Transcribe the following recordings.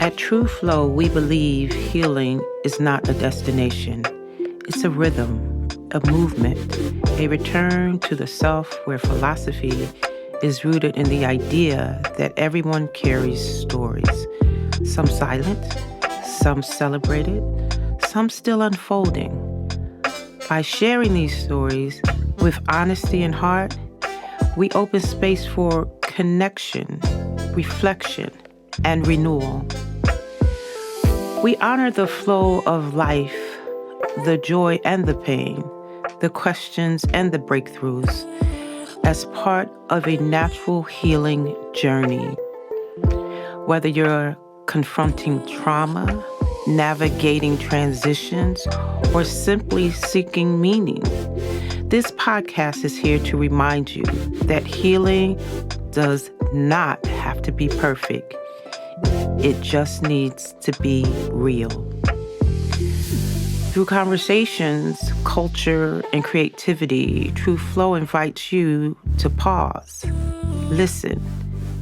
At True Flow, we believe healing is not a destination. It's a rhythm, a movement, a return to the self where philosophy is rooted in the idea that everyone carries stories. Some silent, some celebrated, some still unfolding. By sharing these stories with honesty and heart, we open space for connection, reflection, and renewal. We honor the flow of life, the joy and the pain, the questions and the breakthroughs as part of a natural healing journey. Whether you're confronting trauma, navigating transitions, or simply seeking meaning, this podcast is here to remind you that healing does not have to be perfect. It just needs to be real. Through conversations, culture, and creativity, True Flow invites you to pause, listen,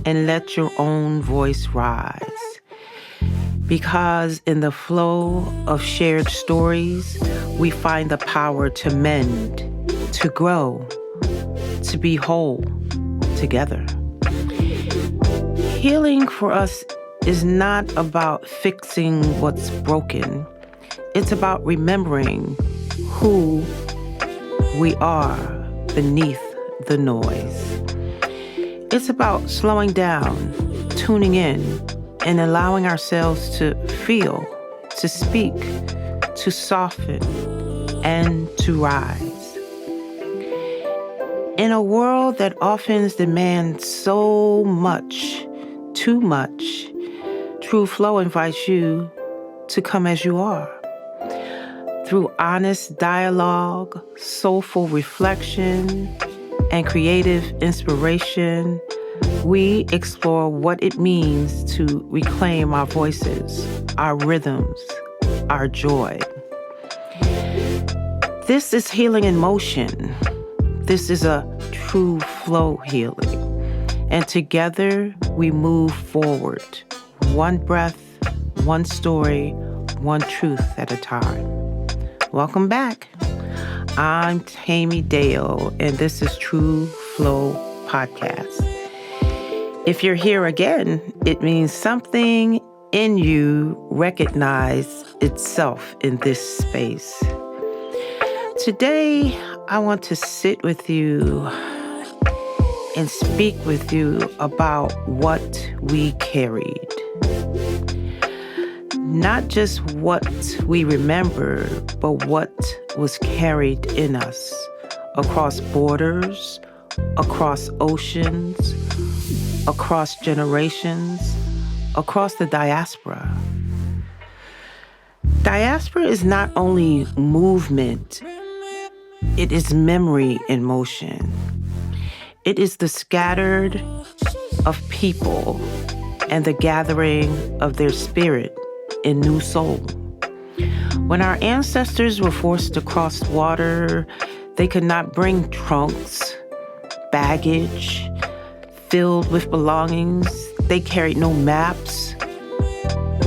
and let your own voice rise. Because in the flow of shared stories, we find the power to mend, to grow, to be whole together. Healing for us is not about fixing what's broken. It's about remembering who we are beneath the noise. It's about slowing down, tuning in, and allowing ourselves to feel, to speak, to soften, and to rise. In a world that often demands so much, too much, True Flow invites you to come as you are. Through honest dialogue, soulful reflection, and creative inspiration, we explore what it means to reclaim our voices, our rhythms, our joy. This is healing in motion. This is a true flow healing. And together we move forward, one breath, one story, one truth at a time. Welcome back. I'm Tammy Dale, and this is True Flow Podcast. If you're here again, it means something in you recognized itself in this space. Today, I want to sit with you and speak with you about what we carried. Not just what we remember, but what was carried in us across borders, across oceans, across generations, across the diaspora. Diaspora is not only movement, it is memory in motion. It is the scattered of people and the gathering of their spirit in new soul. When our ancestors were forced to cross water, they could not bring trunks, baggage, filled with belongings. They carried no maps,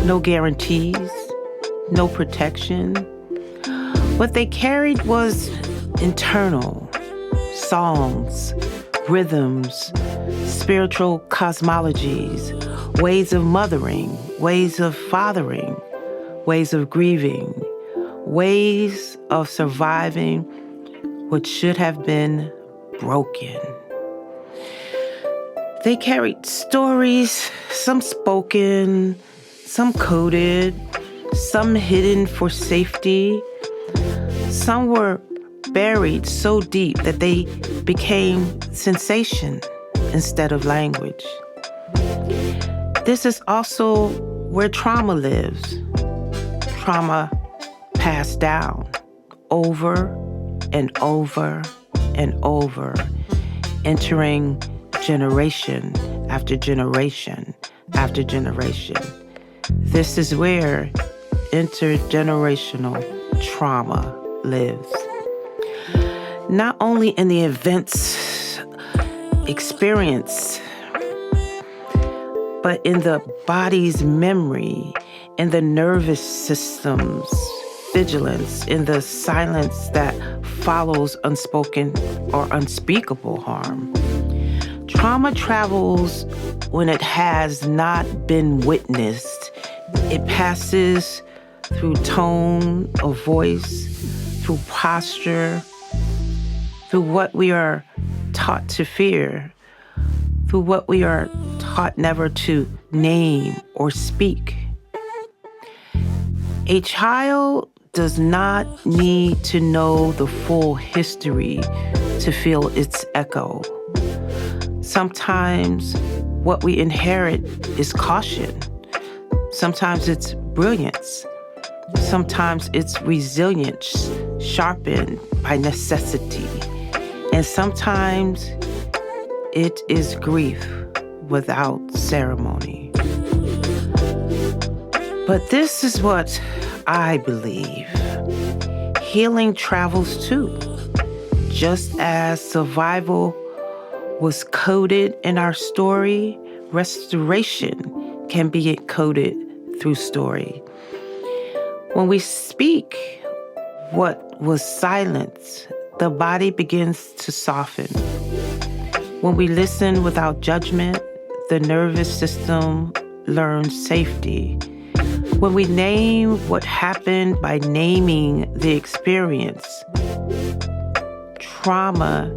no guarantees, no protection. What they carried was internal songs, rhythms, spiritual cosmologies, ways of mothering, ways of fathering, ways of grieving, ways of surviving what should have been broken. They carried stories, some spoken, some coded, some hidden for safety. Some were buried so deep that they became sensation instead of language. This is also where trauma lives. Trauma passed down over and over and over, entering generation after generation after generation. This is where intergenerational trauma lives. Not only in the events experience, but in the body's memory, in the nervous system's vigilance, in the silence that follows unspoken or unspeakable harm. Trauma travels when it has not been witnessed. It passes through tone of voice, through posture, through what we are taught to fear, through what we are taught never to name or speak. A child does not need to know the full history to feel its echo. Sometimes what we inherit is caution. Sometimes it's brilliance. Sometimes it's resilience sharpened by necessity. And sometimes it is grief without ceremony. But this is what I believe. Healing travels too. Just as survival was coded in our story, restoration can be encoded through story. When we speak what was silent, the body begins to soften. When we listen without judgment, the nervous system learns safety. When we name what happened by naming the experience, trauma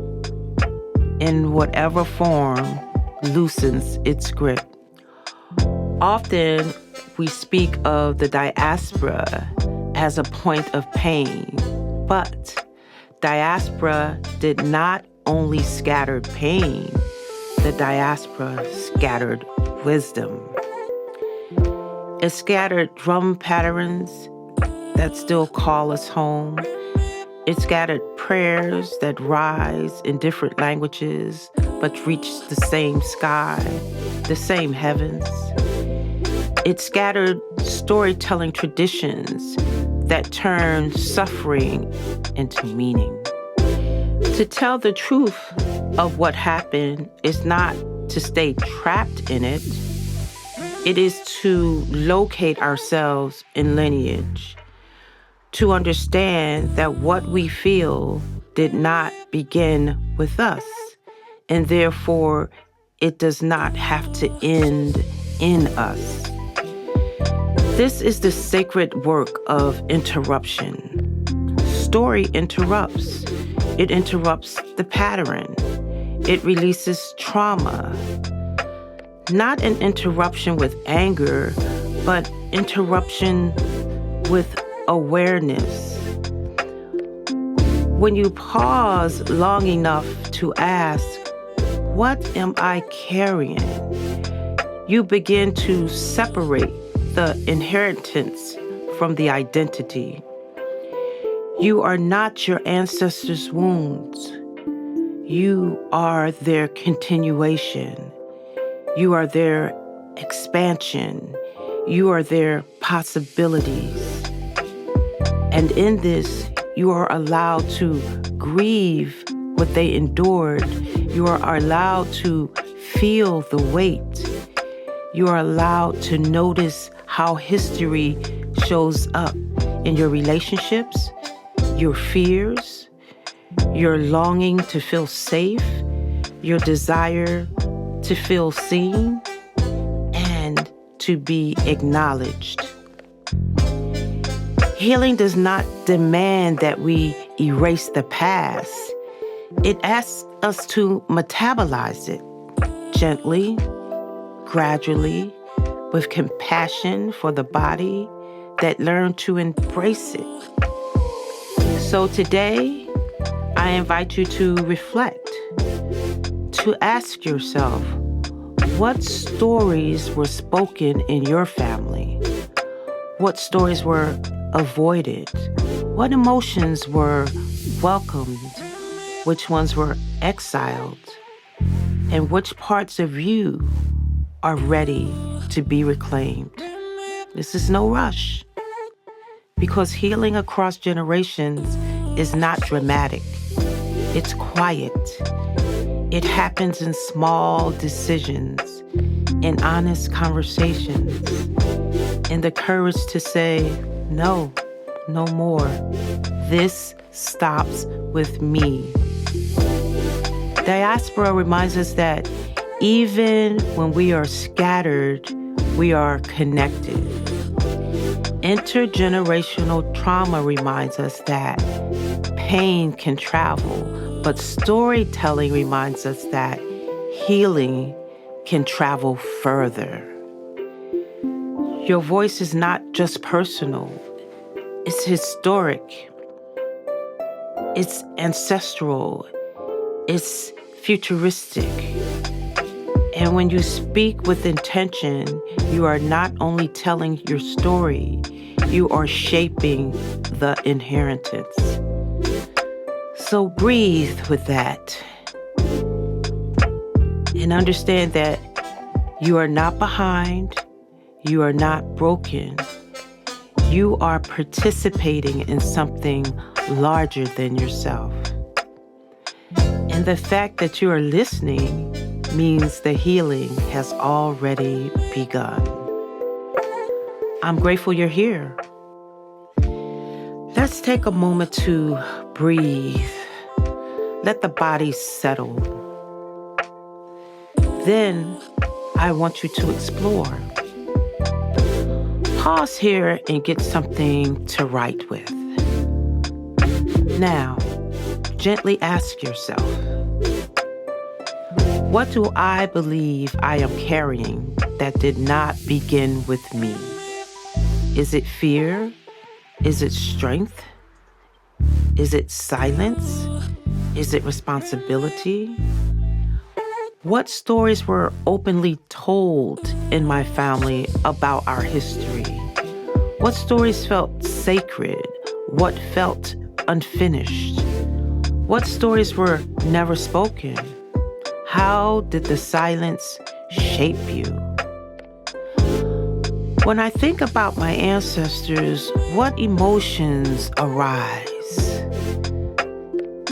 in whatever form loosens its grip. Often we speak of the diaspora as a point of pain, but diaspora did not only scatter pain, the diaspora scattered wisdom. It scattered drum patterns that still call us home. It scattered prayers that rise in different languages but reach the same sky, the same heavens. It scattered storytelling traditions that turn suffering into meaning. To tell the truth of what happened is not to stay trapped in it. It is to locate ourselves in lineage, to understand that what we feel did not begin with us, and therefore it does not have to end in us. This is the sacred work of interruption. Story interrupts. It interrupts the pattern. It releases trauma. Not an interruption with anger, but interruption with awareness. When you pause long enough to ask, what am I carrying? You begin to separate the inheritance from the identity. You are not your ancestors' wounds. You are their continuation. You are their expansion. You are their possibilities. And in this, you are allowed to grieve what they endured. You are allowed to feel the weight. You are allowed to notice how history shows up in your relationships, your fears, your longing to feel safe, your desire to feel seen, and to be acknowledged. Healing does not demand that we erase the past. It asks us to metabolize it gently, gradually, with compassion for the body that learned to embrace it. So today, I invite you to reflect, to ask yourself, what stories were spoken in your family? What stories were avoided? What emotions were welcomed? Which ones were exiled? And which parts of you are ready to be reclaimed? This is no rush, because healing across generations is not dramatic. It's quiet. It happens in small decisions, in honest conversations, in the courage to say, no, no more. This stops with me. Diaspora reminds us that even when we are scattered, we are connected. Intergenerational trauma reminds us that pain can travel, but storytelling reminds us that healing can travel further. Your voice is not just personal, it's historic, it's ancestral, it's futuristic. And when you speak with intention, you are not only telling your story, you are shaping the inheritance. So breathe with that and understand that you are not behind, you are not broken. You are participating in something larger than yourself. And the fact that you are listening means the healing has already begun. I'm grateful you're here. Let's take a moment to breathe. Let the body settle. Then I want you to explore. Pause here and get something to write with. Now, gently ask yourself, what do I believe I am carrying that did not begin with me? Is it fear? Is it strength? Is it silence? Is it responsibility? What stories were openly told in my family about our history? What stories felt sacred? What felt unfinished? What stories were never spoken? How did the silence shape you? When I think about my ancestors, what emotions arise?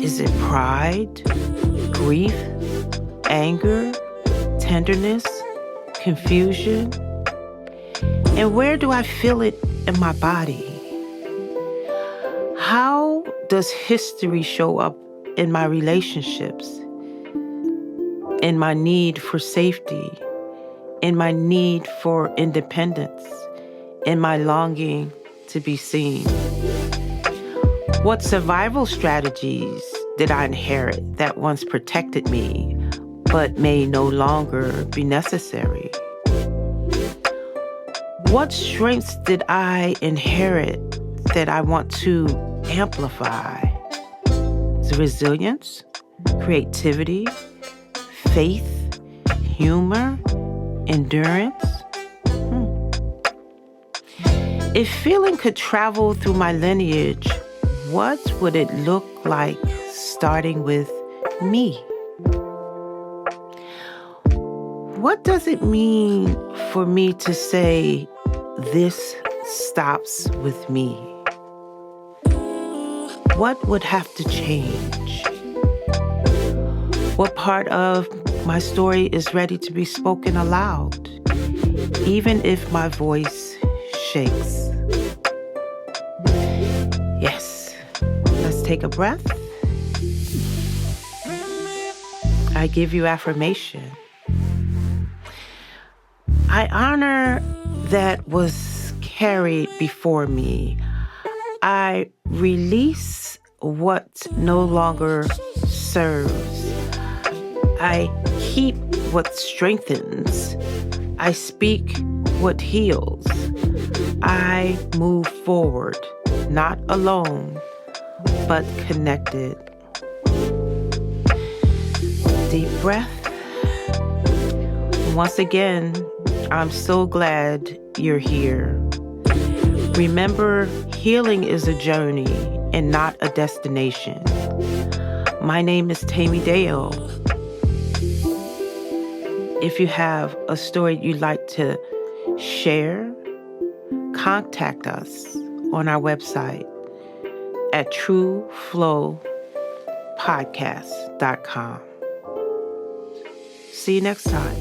Is it pride, grief, anger, tenderness, confusion? And where do I feel it in my body? How does history show up in my relationships, in my need for safety, in my need for independence, in my longing to be seen? What survival strategies did I inherit that once protected me, but may no longer be necessary? What strengths did I inherit that I want to amplify? Is it resilience, creativity, faith, humor, endurance? If feeling could travel through my lineage, what would it look like starting with me? What does it mean for me to say, this stops with me? What would have to change? What part of my story is ready to be spoken aloud, even if my voice shakes? Yes, let's take a breath. I give you affirmation. I honor that was carried before me. I release what no longer serves. I keep what strengthens. I speak what heals. I move forward, not alone, but connected. Deep breath. Once again, I'm so glad you're here. Remember, healing is a journey and not a destination. My name is Tammy Dale. If you have a story you'd like to share, contact us on our website at trueflowpodcast.com. See you next time.